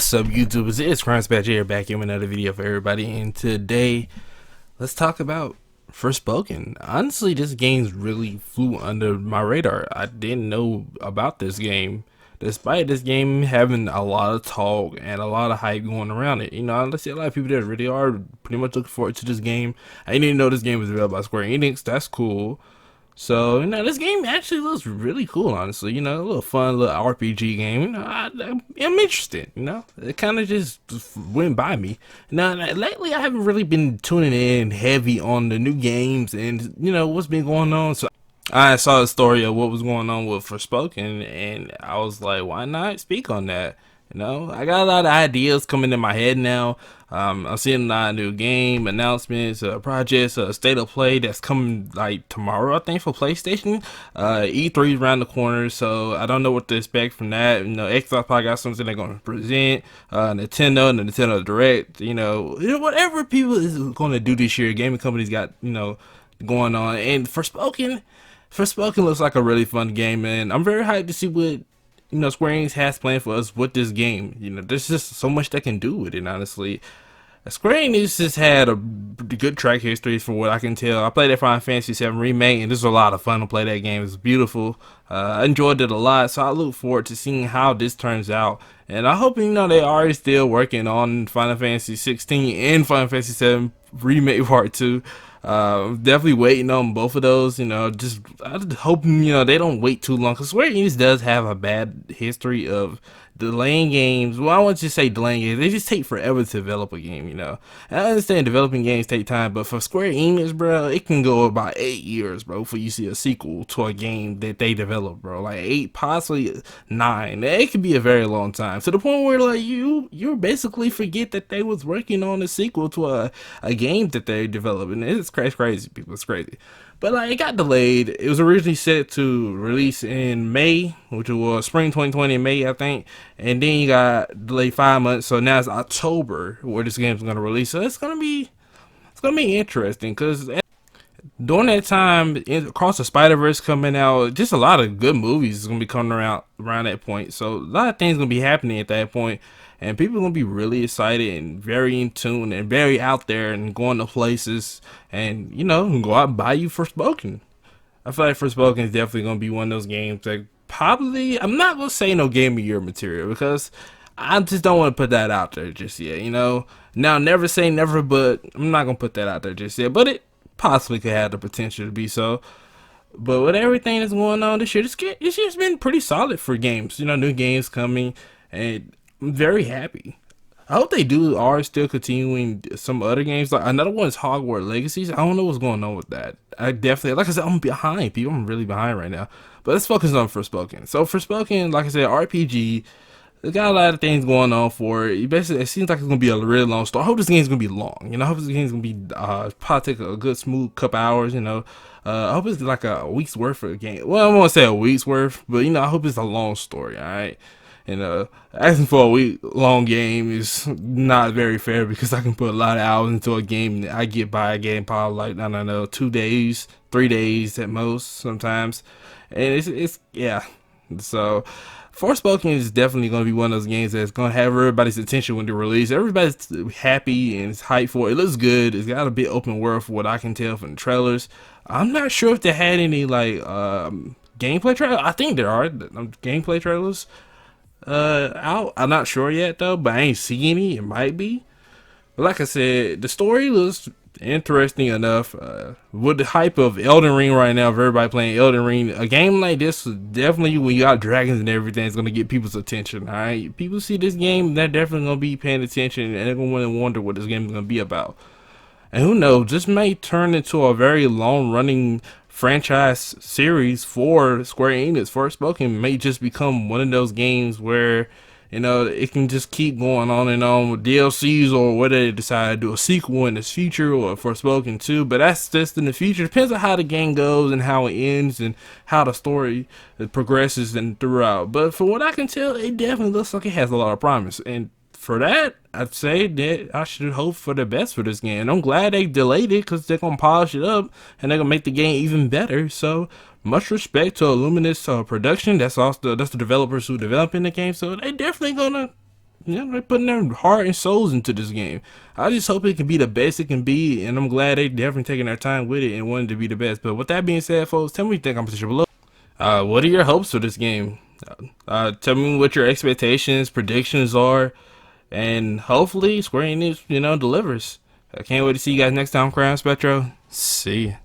What's up, YouTubers? It's CrownSpectro here, back in with another video for everybody. And today, let's talk about Forspoken. Honestly, this game's really flew under my radar. I didn't know about this game, despite this game having a lot of talk and a lot of hype going around it. You know, let's see a lot of people that really are pretty much looking forward to this game. I didn't even know this game was developed by Square Enix. That's cool. So, you know, this game actually looks really cool, honestly. You know, a little fun little RPG game. You know, I'm interested, you know. It kind of just went by me. Now, lately, I haven't really been tuning in heavy on the new games and, you know, what's been going on. So, I saw the story of what was going on with Forspoken, and I was like, why not speak on that? You know, I got a lot of ideas coming in my head now. I'm seeing a lot of new game announcements, projects, state of play that's coming like tomorrow, I think, for PlayStation. E3 around the corner, so I don't know what to expect from that. You know, Xbox probably got something they're gonna present. Nintendo and the Nintendo Direct. You know, whatever people is gonna do this year, gaming companies got going on. And Forspoken looks like a really fun game, man. I'm very hyped to see what Square Enix has planned for us with this game. You know, there's just so much they can do with it, honestly. Square Enix has had a good track history from what I can tell. I played that Final Fantasy VII Remake, and this was a lot of fun to play that game. It was beautiful. I enjoyed it a lot, so I look forward to seeing how this turns out. And I hope, they are still working on Final Fantasy 16 and Final Fantasy 7 Remake Part 2. Definitely waiting on both of those, just I'm hoping, they don't wait too long, because Square Enix does have a bad history of delaying games. Well, I want to say delaying games. They just take forever to develop a game, And I understand developing games take time, but for Square Enix, bro, it can go about 8 years, bro, before you see a sequel to a game that they developed, bro. Like 8, possibly 9. It could be a very long time, to the point where, like, you basically forget that they was working on a sequel to a game that they developed. And it's crazy, people. It's crazy. But like, it got delayed. It was originally set to release in May, which was spring 2020 in May, I think. And then you got delayed 5 months, so now it's October where this game's gonna release. So it's gonna be interesting, because during that time, Across the Spider-Verse coming out, just a lot of good movies is gonna be coming around that point. So a lot of things gonna be happening at that point. And people are going to be really excited and very in tune and very out there and going to places and, go out and buy you Forspoken. I feel like Forspoken is definitely going to be one of those games that probably, I'm not going to say no Game of Year material, because I just don't want to put that out there just yet, Now, never say never, but I'm not going to put that out there just yet. But it possibly could have the potential to be so. But with everything that's going on this year, this year's been pretty solid for games. New games coming, and I'm very happy. I hope they are still continuing some other games. Like, another one is Hogwarts Legacies. I don't know what's going on with that. I definitely, like I said, I'm behind, people. I'm really behind right now. But let's focus on Forspoken. So Forspoken, like I said, RPG. It's got a lot of things going on for it. Basically, it seems like it's gonna be a really long story. I hope this game's gonna be long. I hope this game's gonna be probably take a good smooth couple hours. I hope it's like a week's worth of a game. Well, I won't say a week's worth, but I hope it's a long story. All right. And asking for a week-long game is not very fair, because I can put a lot of hours into a game that I get by a game probably like, I don't know, 2 days, 3 days at most sometimes. And it's yeah. So Forspoken is definitely going to be one of those games that's going to have everybody's attention when they release. Everybody's happy and it's hyped for it. It looks good. It's got a bit open world for what I can tell from the trailers. I'm not sure if they had any like gameplay trailers. I think there are gameplay trailers out. I'm not sure yet though, but I ain't see any. It might be. But like I said, the story looks interesting enough. With the hype of Elden Ring right now, of everybody playing Elden Ring, a game like this, definitely when you got dragons and everything, it's gonna get people's attention. Alright, people see this game, they're definitely gonna be paying attention, and they're gonna wonder what this game is gonna be about. And who knows, this may turn into a very long-running franchise series for Square Enix. Forspoken may just become one of those games where it can just keep going on and on with DLCs, or whether they decide to do a sequel in the future, or Forspoken 2, but that's just in the future. Depends on how the game goes and how it ends and how the story progresses and throughout. But from what I can tell, it definitely looks like it has a lot of promise, and for that, I'd say that I should hope for the best for this game. And I'm glad they delayed it, because they're going to polish it up and they're going to make the game even better. So much respect to Luminous Production. That's the developers who developing the game. So they definitely going to they're putting their heart and souls into this game. I just hope it can be the best it can be, and I'm glad they definitely taking their time with it and wanted to be the best. But with that being said, folks, tell me what you think on position below. What are your hopes for this game? Tell me what your expectations, predictions are, and hopefully Square Enix, delivers. I can't wait to see you guys next time, CrownSpectro. See ya.